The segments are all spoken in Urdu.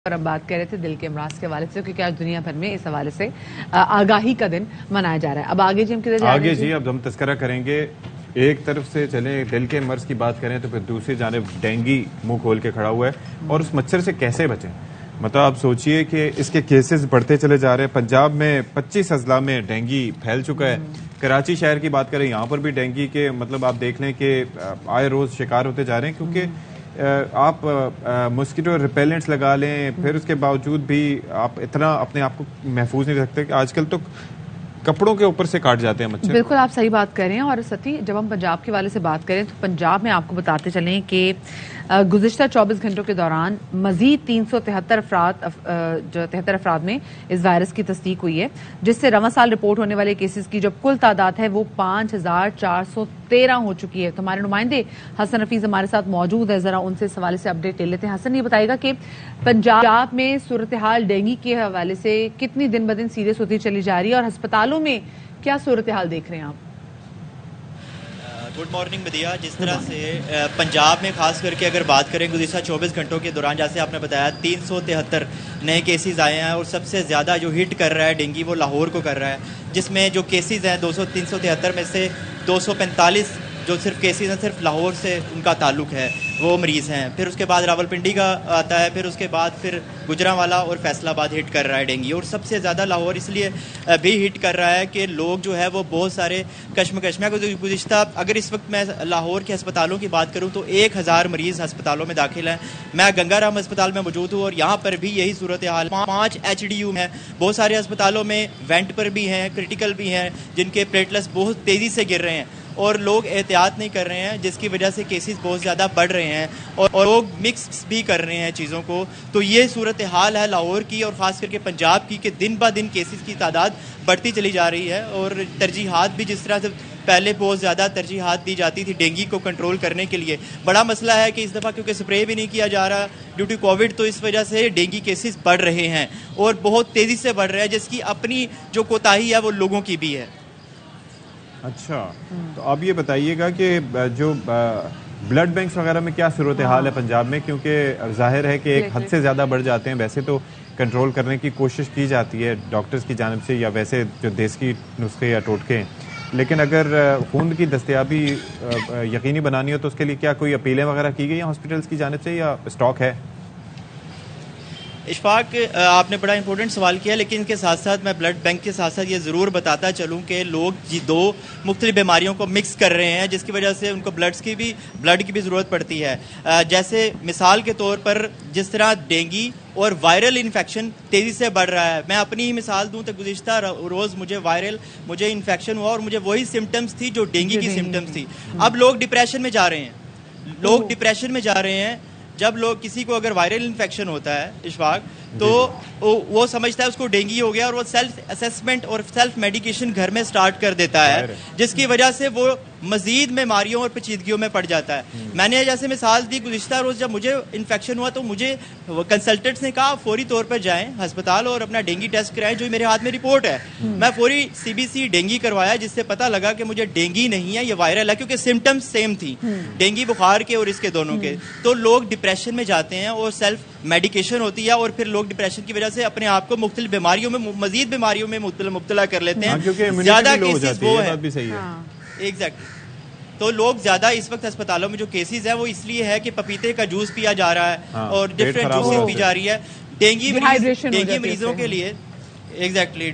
اور اب بات کر رہے تھے دل کے امراض کے حوالے سے کیونکہ آج دنیا بھر میں اس حوالے سے آگاہی کا دن منایا جا رہا ہے. اب آگے جی ہم کدھر جا رہے ہیں؟ آگے جی اب ہم تذکرہ کریں گے. ایک طرف سے چلیں دل کے مرض کی بات کریں تو پھر دوسری جانب ڈینگی منہ کھول کے کھڑا ہوا ہے اور اس مچھر سے کیسے بچیں. مطلب آپ سوچئے کہ اس کے کیسز بڑھتے چلے جا رہے ہیں. پنجاب میں 25 اضلاع میں ڈینگی پھیل چکا ہے. کراچی شہر کی بات کریں یہاں پر بھی ڈینگی کے مطلب آپ دیکھ لیں کہ آئے روز شکار ہوتے جا رہے ہیں کیونکہ آپ مسکیٹو ریپیلنٹس لگا لیں پھر اس کے باوجود بھی آپ اتنا اپنے آپ کو محفوظ نہیں رکھتے کہ آج کل تو کپڑوں کے اوپر سے کاٹ جاتے ہیں مچھر. بالکل آپ صحیح بات کر رہے ہیں. اور ستی جب ہم پنجاب کے والے سے بات کریں تو پنجاب میں آپ کو بتاتے چلیں کہ گزشتہ 24 گھنٹوں کے دوران مزید 373 افراد میں اس وائرس کی تصدیق ہوئی ہے جس سے رواں سال رپورٹ ہونے والے کیسز کی جو کل تعداد ہے وہ 5413 ہو چکی ہے. تو ہمارے نمائندے حسن حفیظ ہمارے ساتھ موجود ہے, ذرا ان سے اس حوالے سے اپڈیٹ لے لیتے ہیں. حسن یہ بتائے گا کہ پنجاب میں صورتحال ڈینگی کے حوالے سے کتنی دن بدن سیریس ہوتی چلی جا رہی ہے اور ہسپتالوں میں کیا صورتحال دیکھ رہے ہیں آپ؟ گڈ مارننگ مدیہ. جس طرح سے پنجاب میں خاص کر کے اگر بات کریں گزشتہ 24 گھنٹوں کے دوران جیسے آپ نے بتایا 373 نئے کیسز آئے ہیں اور سب سے زیادہ جو ہٹ کر رہا ہے ڈینگی وہ لاہور کو کر رہا ہے جس میں جو کیسز ہیں 373 میں سے 245 جو صرف کیسز ہیں صرف لاہور سے ان کا تعلق ہے وہ مریض ہیں. پھر اس کے بعد راولپنڈی کا آتا ہے, پھر اس کے بعد پھر گجرانوالہ اور فیصل آباد ہٹ کر رہا ہے ڈینگی. اور سب سے زیادہ لاہور اس لیے بھی ہٹ کر رہا ہے کہ لوگ جو ہے وہ بہت سارے کشمکش میں گزشتہ اگر اس وقت میں لاہور کے ہسپتالوں کی بات کروں تو 1000 مریض ہسپتالوں میں داخل ہیں. میں گنگا رام ہسپتال میں موجود ہوں اور یہاں پر بھی یہی صورتحال 5 HDU ہیں. بہت سارے ہسپتالوں میں وینٹ پر بھی ہیں, کرٹیکل بھی ہیں جن کے پلیٹلیٹس بہت تیزی سے گر رہے ہیں اور لوگ احتیاط نہیں کر رہے ہیں جس کی وجہ سے کیسز بہت زیادہ بڑھ رہے ہیں اور لوگ مکس بھی کر رہے ہیں چیزوں کو. تو یہ صورتحال ہے لاہور کی اور خاص کر کے پنجاب کی کہ دن بہ دن کیسز کی تعداد بڑھتی چلی جا رہی ہے اور ترجیحات بھی جس طرح سے پہلے بہت زیادہ ترجیحات دی جاتی تھی ڈینگی کو کنٹرول کرنے کے لیے. بڑا مسئلہ ہے کہ اس دفعہ کیونکہ سپرے بھی نہیں کیا جا رہا ڈیو ٹو کووڈ تو اس وجہ سے ڈینگی کیسز بڑھ رہے ہیں اور بہت تیزی سے بڑھ رہے ہیں جس کی اپنی جو کوتاہی ہے وہ لوگوں کی بھی ہے. اچھا تو اب یہ بتائیے گا کہ جو بلڈ بینکس وغیرہ میں کیا صورتحال ہے پنجاب میں, کیونکہ ظاہر ہے کہ ایک حد سے زیادہ بڑھ جاتے ہیں. ویسے تو کنٹرول کرنے کی کوشش کی جاتی ہے ڈاکٹرز کی جانب سے یا ویسے جو دیسی نسخے یا ٹوٹکے ہیں, لیکن اگر خون کی دستیابی یقینی بنانی ہو تو اس کے لیے کیا کوئی اپیلیں وغیرہ کی گئی ہیں ہاسپٹلس کی جانب سے یا اسٹاک ہے؟ اشفاق آپ نے بڑا امپورٹنٹ سوال کیا, لیکن ان کے ساتھ ساتھ میں بلڈ بینک کے ساتھ ساتھ یہ ضرور بتاتا چلوں کہ لوگ دو مختلف بیماریوں کو مکس کر رہے ہیں جس کی وجہ سے ان کو بلڈ کی بھی ضرورت پڑتی ہے. جیسے مثال کے طور پر جس طرح ڈینگی اور وائرل انفیکشن تیزی سے بڑھ رہا ہے. میں اپنی ہی مثال دوں تو گزشتہ روز مجھے انفیکشن ہوا اور مجھے وہی سمٹمز تھی جو ڈینگی کی سمٹمز تھی. اب لوگ ڈپریشن میں جا رہے ہیں. جب لوگ کسی کو اگر وائرل انفیکشن ہوتا ہے اشفاق تو وہ سمجھتا ہے اس کو ڈینگی ہو گیا اور وہ سیلف اسیسمنٹ اور سیلف میڈیکیشن گھر میں سٹارٹ کر دیتا ہے جس کی وجہ سے وہ مزید بیماریوں اور پیچیدگیوں میں پڑ جاتا ہے. میں نے جیسے مثال دی گزشتہ روز جب مجھے انفیکشن ہوا تو مجھے کنسلٹنٹس نے کہا فوری طور پر جائیں ہسپتال اور اپنا ڈینگی ٹیسٹ کرائیں جو میرے ہاتھ میں رپورٹ ہے. میں فوری CBC ڈینگی کروایا جس سے پتہ لگا کہ مجھے ڈینگی نہیں ہے یہ وائرل ہے کیونکہ سمٹمز سیم تھی ڈینگی بخار کے اور اس کے دونوں کے. تو لوگ ڈپریشن میں جاتے ہیں اور سیلف میڈیکیشن ہوتی ہے اور پھر لوگ ڈپریشن کی وجہ سے اپنے آپ کو مختلف بیماریوں میں مزید بیماریوں میں مبتلا کر لیتے ہیں. زیادہ کیسز وہ ہے ایگزیکٹلی. تو لوگ زیادہ اس وقت ہسپتالوں میں جو کیسز ہیں وہ اس لیے ہے کہ پپیتے کا جوس پیا جا رہا ہے اور ڈفرینٹ جوسز پی جا رہی ہے. ڈینگی مریضوں کے لیے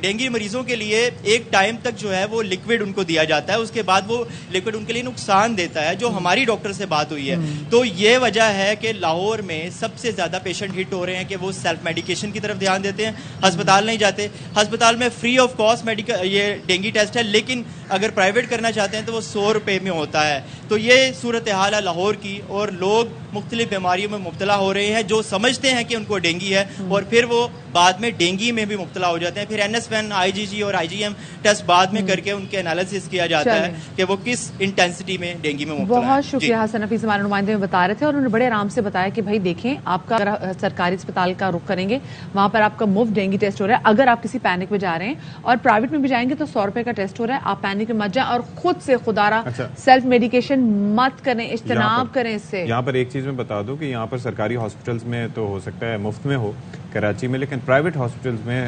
ڈینگی مریضوں کے لیے ایک ٹائم تک جو ہے وہ لیکوڈ ان کو دیا جاتا ہے, اس کے بعد وہ لیکوڈ ان کے لیے نقصان دیتا ہے جو ہماری ڈاکٹر سے بات ہوئی ہے. تو یہ وجہ ہے کہ لاہور میں سب سے زیادہ پیشنٹ ہٹ ہو رہے ہیں کہ وہ سیلف میڈیکیشن کی طرف دھیان دیتے ہیں, ہسپتال نہیں جاتے. ہسپتال میں فری آف کاسٹ یہ ڈینگی ٹیسٹ ہے لیکن اگر پرائیویٹ کرنا چاہتے ہیں تو وہ 100 روپے میں ہوتا ہے. تو یہ صورتحال ہے لاہور کی اور لوگ مختلف بیماریوں میں مبتلا ہو رہے ہیں جو سمجھتے ہیں کہ ان کو ڈینگی ہے اور پھر وہ بعد میں ڈینگی میں بھی مبتلا ہو جاتے ہیں. پھر NS1 IgG اور IgM ٹیسٹ بعد میں کر کے ان کے انالیسس کیا جاتا ہے کہ وہ کس انٹینسٹی میں ڈینگی میں مبتلا ہے. بہت شکریہ حسن حفیظ ہمارے نمائندے میں بتا رہے تھے اور انہوں نے بڑے آرام سے بتایا کہ بھائی دیکھیں آپ کا سرکاری اسپتال کا رخ کریں گے وہاں پر آپ کا مفت ڈینگی ٹیسٹ ہو رہا ہے. اگر آپ کسی پینک میں جا رہے ہیں اور پرائیویٹ میں بھی جائیں گے تو 100 روپے کا ٹیسٹ ہو رہا ہے. آپ پینک پینک میں مت جائیں اور خود سے خدارا اچھا. سیلف میڈیکیشن مت کریں, اجتناب کریں اس سے. یہاں پر ایک چیز میں بتا دوں کہ یہاں پر سرکاری ہاسپٹلس میں تو ہو سکتا ہے مفت میں ہو کراچی میں, لیکن پرائیویٹ ہاسپٹلس میں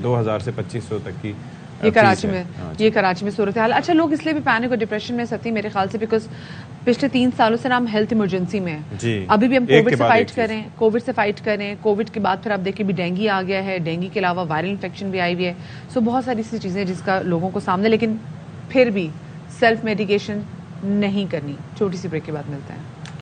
2000 سے 2500 تک کی یہ کراچی میں صورتحال. اچھا, لوگ اس لیے بھی پینک اور ڈپریشن میں سکتی میرے خیال سے بیکاز پچھلے 3 سالوں سے ہم ہیلتھ ایمرجنسی میں ہیں. ابھی بھی ہم کووڈ سے فائٹ کریں. کووڈ کے بعد پھر آپ دیکھیں بھی ڈینگی آ گیا ہے, ڈینگی کے علاوہ وائرل انفیکشن بھی آئی ہوئی ہے. سو بہت ساری ایسی چیزیں جس کا لوگوں کو سامنے, لیکن پھر بھی سیلف میڈیکیشن نہیں کرنی. چھوٹی سی بریک کے بعد ملتے ہیں.